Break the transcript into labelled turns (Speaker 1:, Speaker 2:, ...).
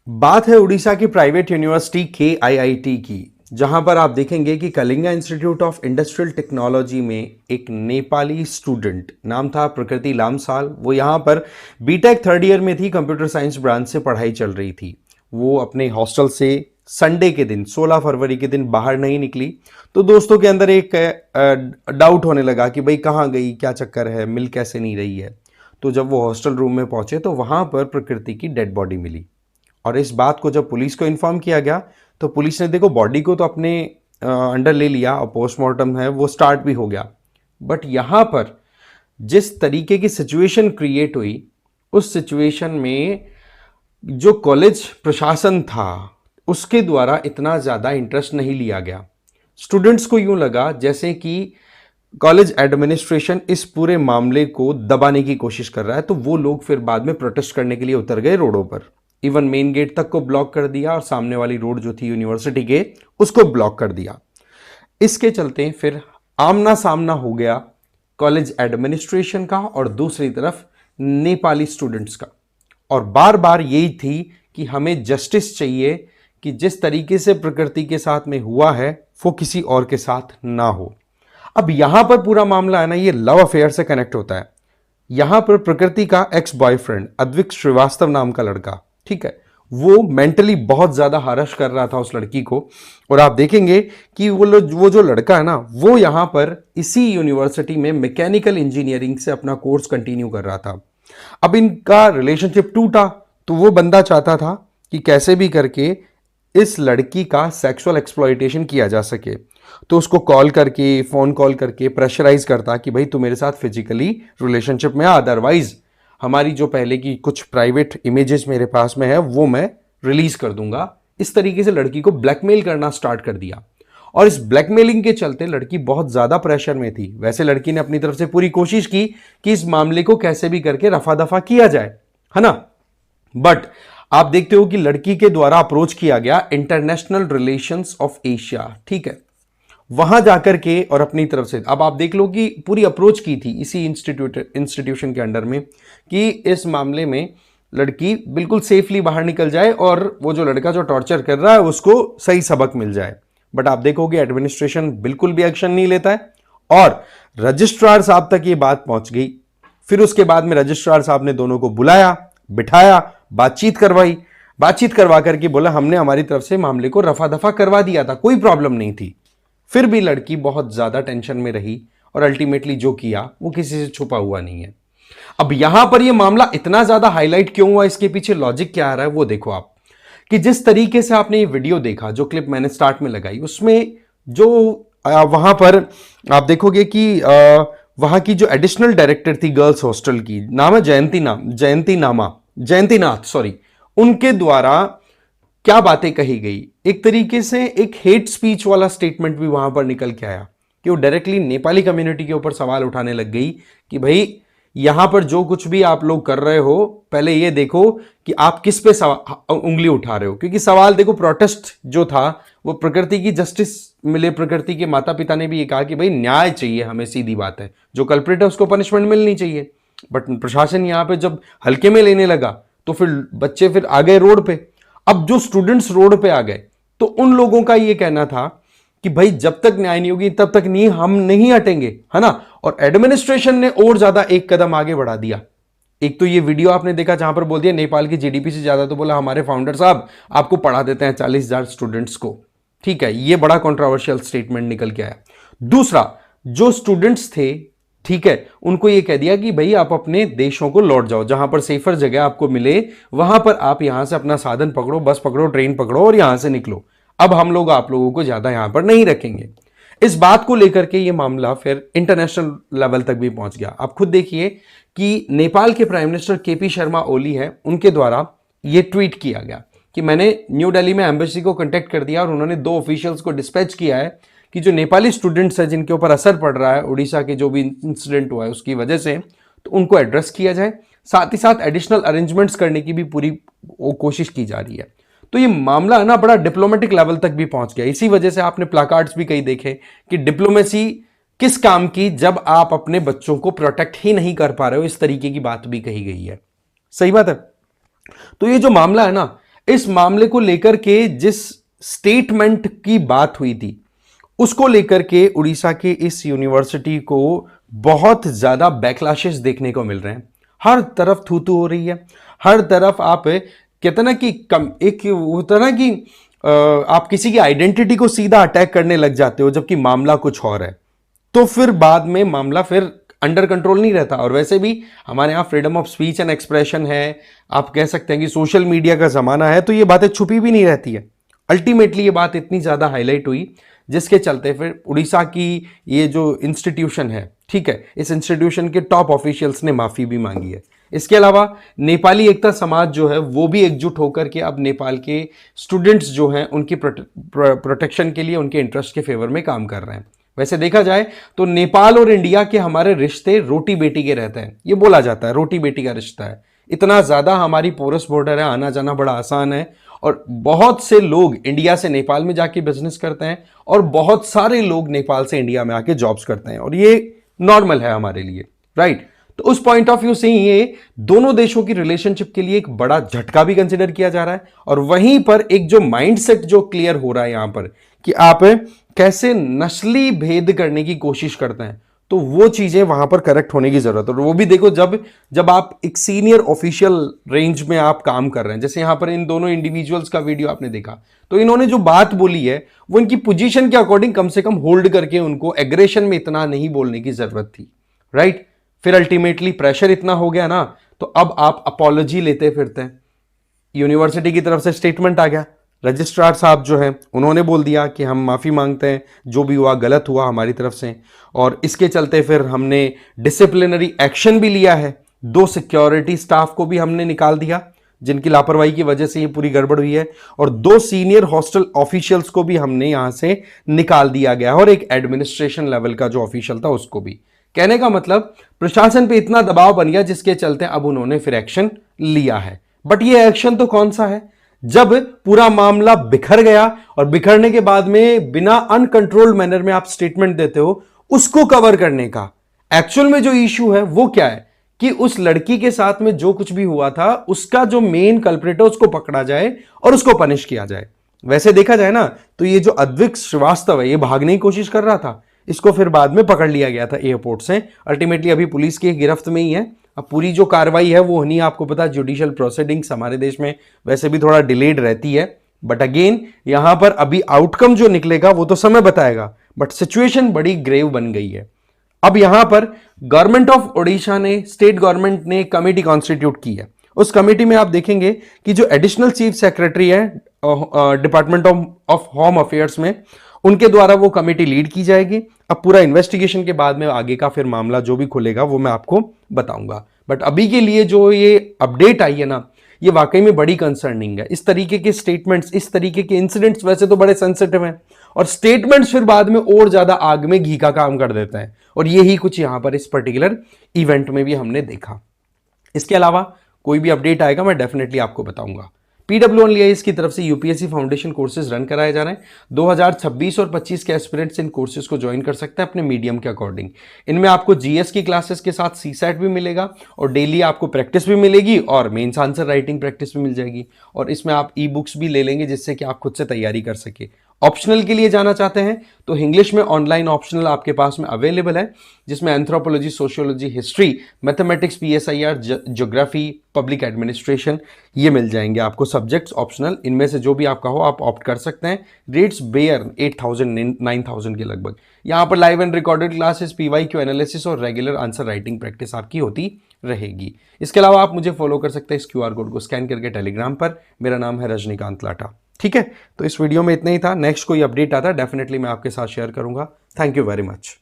Speaker 1: बात है उड़ीसा की प्राइवेट यूनिवर्सिटी KIIT की, जहां पर आप देखेंगे कि Kalinga institute of industrial technology में एक नेपाली स्टूडेंट, नाम था प्रकृति लामसाल, वो यहां पर बीटेक थर्ड ईयर में थी, कंप्यूटर साइंस ब्रांच से पढ़ाई चल रही थी। वो अपने हॉस्टल से संडे के दिन 16 फरवरी के दिन बाहर नहीं निकली, तो दोस्तों के अंदर एक डाउट होने लगा कि भाई कहाँ गई, क्या चक्कर है, मिल कैसे नहीं रही है। तो जब वो हॉस्टल रूम में पहुंचे तो वहां पर प्रकृति की डेड बॉडी मिली। और इस बात को जब पुलिस को इन्फॉर्म किया गया तो पुलिस ने देखो बॉडी को तो अपने अंडर ले लिया और पोस्टमार्टम है वो स्टार्ट भी हो गया। बट यहां पर जिस तरीके की सिचुएशन क्रिएट हुई, उस सिचुएशन में जो कॉलेज प्रशासन था उसके द्वारा इतना ज़्यादा इंटरेस्ट नहीं लिया गया। स्टूडेंट्स को यूं लगा जैसे कि कॉलेज एडमिनिस्ट्रेशन इस पूरे मामले को दबाने की कोशिश कर रहा है, तो वो लोग फिर बाद में प्रोटेस्ट करने के लिए उतर गए रोडों पर। इवन मेन गेट तक को ब्लॉक कर दिया और सामने वाली रोड जो थी यूनिवर्सिटी के उसको ब्लॉक कर दिया। इसके चलते फिर आमना सामना हो गया कॉलेज एडमिनिस्ट्रेशन का और दूसरी तरफ नेपाली स्टूडेंट्स का। और बार बार यही थी कि हमें जस्टिस चाहिए, कि जिस तरीके से प्रकृति के साथ में हुआ है वो किसी और के साथ ना हो। अब यहां पर पूरा मामला है ना, ये लव अफेयर से कनेक्ट होता है। यहां पर प्रकृति का एक्स बॉयफ्रेंड अद्विक श्रीवास्तव नाम का लड़का, ठीक है, वो मेंटली बहुत ज्यादा हरस कर रहा था उस लड़की को। और आप देखेंगे कि वो जो लड़का है ना, वो यहां पर इसी यूनिवर्सिटी में मैकेनिकल इंजीनियरिंग से अपना कोर्स कंटिन्यू कर रहा था। अब इनका रिलेशनशिप टूटा, तो वो बंदा चाहता था कि कैसे भी करके इस लड़की का सेक्सुअल एक्सप्लॉइटेशन किया जा सके। तो उसको कॉल करके, फोन कॉल करके प्रेशराइज करता कि भाई तू मेरे साथ फिजिकली रिलेशनशिप में आ, अदरवाइज हमारी जो पहले की कुछ प्राइवेट इमेजेस मेरे पास में है वो मैं रिलीज कर दूंगा। इस तरीके से लड़की को ब्लैकमेल करना स्टार्ट कर दिया। और इस ब्लैकमेलिंग के चलते लड़की बहुत ज्यादा प्रेशर में थी। वैसे लड़की ने अपनी तरफ से पूरी कोशिश की कि इस मामले को कैसे भी करके रफा दफा किया जाए, है ना। बट आप देखते हो कि लड़की के द्वारा अप्रोच किया गया इंटरनेशनल रिलेशंस ऑफ एशिया, ठीक है, वहां जाकर के और अपनी तरफ से अब आप देख लो कि पूरी अप्रोच की थी इसी इंस्टीट्यूशन के अंडर में कि इस मामले में लड़की बिल्कुल सेफली बाहर निकल जाए और वो जो लड़का जो टॉर्चर कर रहा है उसको सही सबक मिल जाए। बट आप देखोगे एडमिनिस्ट्रेशन बिल्कुल भी एक्शन नहीं लेता है और रजिस्ट्रार साहब तक ये बात पहुंच गई। फिर उसके बाद में रजिस्ट्रार साहब ने दोनों को बुलाया, बिठाया, बातचीत करवाई, बातचीत करवा करके बोला हमने हमारी तरफ से मामले को रफा दफा करवा दिया था, कोई प्रॉब्लम नहीं थी। फिर भी लड़की बहुत ज्यादा टेंशन में रही और अल्टीमेटली जो किया वो किसी से छुपा हुआ नहीं है। अब यहां पर ये मामला इतना ज्यादा हाईलाइट क्यों हुआ, इसके पीछे लॉजिक क्या आ रहा है वो देखो आप। कि जिस तरीके से आपने ये वीडियो देखा, जो क्लिप मैंने स्टार्ट में लगाई, उसमें जो वहां पर आप देखोगे कि वहां की जो एडिशनल डायरेक्टर थी गर्ल्स हॉस्टल की, नाम है जयंती नाथ, सॉरी, उनके द्वारा क्या बातें कही गई। एक तरीके से एक हेट स्पीच वाला स्टेटमेंट भी वहां पर निकल के आया कि वो डायरेक्टली नेपाली कम्युनिटी के ऊपर सवाल उठाने लग गई कि भाई यहां पर जो कुछ भी आप लोग कर रहे हो पहले ये देखो कि आप किस पे उंगली उठा रहे हो। क्योंकि सवाल देखो, प्रोटेस्ट जो था वो प्रकृति की जस्टिस मिले, प्रकृति के माता पिता ने भी ये कहा कि भाई न्याय चाहिए हमें, सीधी बात है, जो कल्प्रिट है उसको पनिशमेंट मिलनी चाहिए। बट प्रशासन यहां पे जब हल्के में लेने लगा तो फिर बच्चे फिर आ गए रोड पे। अब जो स्टूडेंट्स रोड पे आ गए तो उन लोगों का ये कहना था कि भाई जब तक न्याय नहीं होगी तब तक नहीं, हम नहीं हटेंगे, है ना। और एडमिनिस्ट्रेशन ने और ज्यादा एक कदम आगे बढ़ा दिया। एक तो ये वीडियो आपने देखा जहां पर बोल दिया नेपाल की जीडीपी से ज्यादा, तो बोला हमारे फाउंडर साहब आपको पढ़ा देते हैं 40,000 स्टूडेंट्स को, ठीक है। ये बड़ा कंट्रोवर्शियल स्टेटमेंट निकल के आया। दूसरा, जो स्टूडेंट्स थे, ठीक है, उनको ये कह दिया कि भाई आप अपने देशों को लौट जाओ, जहां पर सेफर जगह आपको मिले वहां पर आप यहां से अपना साधन पकड़ो, बस पकड़ो, ट्रेन पकड़ो और यहां से निकलो। अब हम लोग आप लोगों को ज्यादा यहां पर नहीं रखेंगे। इस बात को लेकर के ये मामला फिर इंटरनेशनल लेवल तक भी पहुंच गया। आप खुद देखिए कि नेपाल के prime minister KP Sharma Oli है, उनके द्वारा ये ट्वीट किया गया कि मैंने न्यू दिल्ली में एम्बेसी को कांटेक्ट कर दिया और उन्होंने 2 ऑफिशियल्स को डिस्पैच किया है कि जो नेपाली स्टूडेंट्स हैं जिनके ऊपर असर पड़ रहा है उड़ीसा के जो भी इंसिडेंट हुआ है उसकी वजह से, तो उनको एड्रेस किया जाए। साथ ही साथ एडिशनल अरेंजमेंट्स करने की भी पूरी कोशिश की जा रही है। तो ये मामला है ना बड़ा डिप्लोमेटिक लेवल तक भी पहुंच गया। इसी वजह से आपने प्लाकार्ड्स भी कई देखे कि डिप्लोमेसी किस काम की जब आप अपने बच्चों को प्रोटेक्ट ही नहीं कर पा रहे हो, इस तरीके की बात भी कही गई है। सही बात है। तो ये जो मामला है ना, इस मामले को लेकर के जिस स्टेटमेंट की बात हुई थी उसको लेकर के उड़ीसा के इस यूनिवर्सिटी को बहुत ज्यादा बैकलैशेस देखने को मिल रहे हैं। हर तरफ थू थू हो रही है, हर तरफ आप कहते ना कि एक होता ना कि आप किसी की आइडेंटिटी को सीधा अटैक करने लग जाते हो जबकि मामला कुछ और है, तो फिर बाद में मामला फिर अंडर कंट्रोल नहीं रहता। और वैसे भी हमारे यहाँ freedom of speech and expression है, आप कह सकते हैं कि सोशल मीडिया का जमाना है, तो ये बातें छुपी भी नहीं रहती है। अल्टीमेटली ये बात इतनी ज्यादा हाईलाइट हुई जिसके चलते फिर उड़ीसा की ये जो इंस्टीट्यूशन है, ठीक है, इस इंस्टीट्यूशन के टॉप ऑफिशियल्स ने माफी भी मांगी है। इसके अलावा नेपाली एकता समाज जो है वो भी एकजुट होकर के अब नेपाल के स्टूडेंट्स जो हैं उनकी प्रोटेक्शन के लिए, उनके इंटरेस्ट के फेवर में काम कर रहे हैं। वैसे देखा जाए तो नेपाल और इंडिया के हमारे रिश्ते रोटी बेटी के रहते हैं, ये बोला जाता है रोटी बेटी का रिश्ता है। इतना ज्यादा हमारी पोरस बॉर्डर है, आना जाना बड़ा आसान है, और बहुत से लोग इंडिया से नेपाल में जाके बिजनेस करते हैं और बहुत सारे लोग नेपाल से इंडिया में आके जॉब्स करते हैं, और ये नॉर्मल है हमारे लिए, राइट। तो उस पॉइंट ऑफ व्यू से ये दोनों देशों की रिलेशनशिप के लिए एक बड़ा झटका भी कंसिडर किया जा रहा है। और वहीं पर एक जो माइंडसेट जो क्लियर हो रहा है यहां पर कि आप कैसे नस्ली भेद करने की कोशिश करते हैं, तो वो चीजें वहां पर करेक्ट होने की जरूरत है। और वो भी देखो जब आप एक सीनियर ऑफिशियल रेंज में आप काम कर रहे हैं, जैसे यहां पर इन दोनों इंडिविजुअल्स का वीडियो आपने देखा, तो इन्होंने जो बात बोली है वो इनकी पोजीशन के अकॉर्डिंग कम से कम होल्ड करके उनको एग्रेशन में इतना नहीं बोलने की जरूरत थी, राइट। फिर अल्टीमेटली प्रेशर इतना हो गया ना, तो अब आप अपॉलॉजी लेते फिरते हैं। यूनिवर्सिटी की तरफ से स्टेटमेंट आ गया, रजिस्ट्रार साहब जो हैं उन्होंने बोल दिया कि हम माफ़ी मांगते हैं, जो भी हुआ गलत हुआ हमारी तरफ से, और इसके चलते फिर हमने डिसिप्लिनरी एक्शन भी लिया है। 2 सिक्योरिटी स्टाफ को भी हमने निकाल दिया जिनकी लापरवाही की वजह से ये पूरी गड़बड़ हुई है, और 2 सीनियर हॉस्टल ऑफिशियल्स को भी हमने यहां से निकाल दिया गया, और एक एडमिनिस्ट्रेशन लेवल का जो ऑफिशियल था उसको भी। कहने का मतलब प्रशासन पे इतना दबाव बन गया जिसके चलते अब उन्होंने फिर एक्शन लिया है। बट ये एक्शन तो कौन सा है, जब पूरा मामला बिखर गया और बिखरने के बाद में बिना अनकंट्रोल्ड मैनर में आप स्टेटमेंट देते हो उसको कवर करने का। एक्चुअल में जो इशू है वो क्या है कि उस लड़की के साथ में जो कुछ भी हुआ था उसका जो मेन कल्प्रिट है उसको पकड़ा जाए और उसको पनिश किया जाए। वैसे देखा जाए ना तो ये जो अद्विक श्रीवास्तव है ये भागने की कोशिश कर रहा था, इसको फिर बाद में पकड़ लिया गया था एयरपोर्ट से। अल्टीमेटली अभी पुलिस की गिरफ्त में ही है। अब पूरी जो कार्रवाई है वो नहीं, आपको पता जुडिशियल प्रोसीडिंग्स हमारे देश में वैसे भी थोड़ा डिलेड रहती है, बट अगेन यहां पर अभी आउटकम जो निकलेगा वो तो समय बताएगा। बट सिचुएशन बड़ी ग्रेव बन गई है। अब यहां पर गवर्नमेंट ऑफ ओडिशा ने, स्टेट गवर्नमेंट ने कमेटी कॉन्स्टिट्यूट की है। उस कमेटी में आप देखेंगे कि जो एडिशनल चीफ सेक्रेटरी है डिपार्टमेंट ऑफ होम अफेयर्स में, उनके द्वारा वो कमेटी लीड की जाएगी। अब पूरा इन्वेस्टिगेशन के बाद में आगे का फिर मामला जो भी खुलेगा वो मैं आपको बताऊंगा। बट अभी के लिए जो ये अपडेट आई है ना, ये वाकई में बड़ी कंसर्निंग है। इस तरीके के स्टेटमेंट्स, इस तरीके के इंसिडेंट्स वैसे तो बड़े सेंसिटिव हैं, और स्टेटमेंट्स फिर बाद में और ज्यादा आग में घी का काम कर देता है, और यही कुछ यहां पर इस पर्टिकुलर इवेंट में भी हमने देखा। इसके अलावा कोई भी अपडेट आएगा मैं डेफिनेटली आपको बताऊंगा। PWIs की तरफ से यूपीएससी फाउंडेशन कोर्सेज रन कराए जा रहे हैं। 2026 और 25 के एस्पिरेंट्स इन कोर्सेज को ज्वाइन कर सकते हैं अपने मीडियम के अकॉर्डिंग। इनमें आपको जीएस की क्लासेस के साथ सीसैट भी मिलेगा, और डेली आपको प्रैक्टिस भी मिलेगी, और मेंस आंसर राइटिंग प्रैक्टिस भी मिल जाएगी, और इसमें आप ई बुक्स भी ले लेंगे जिससे कि आप खुद से तैयारी कर सके। ऑप्शनल के लिए जाना चाहते हैं तो इंग्लिश में ऑनलाइन ऑप्शनल आपके पास में अवेलेबल है, जिसमें anthropology, sociology, history, mathematics, PSIR, geography, public administration, ये मिल जाएंगे आपको सब्जेक्ट्स ऑप्शनल। इनमें से जो भी आपका हो आप ऑप्ट कर सकते हैं। रेट्स बेयर 8,000 9,000 के लगभग। यहाँ पर live and recorded classes, PYQ analysis और रेगुलर आंसर राइटिंग प्रैक्टिस आपकी होती रहेगी। इसके अलावा आप मुझे फॉलो कर सकते हैं इस QR कोड को स्कैन करके टेलीग्राम पर। मेरा नाम है रजनीकांत लाटा। ठीक है, तो इस वीडियो में इतना ही था। नेक्स्ट कोई अपडेट आता है डेफिनेटली मैं आपके साथ शेयर करूंगा। Thank you very much.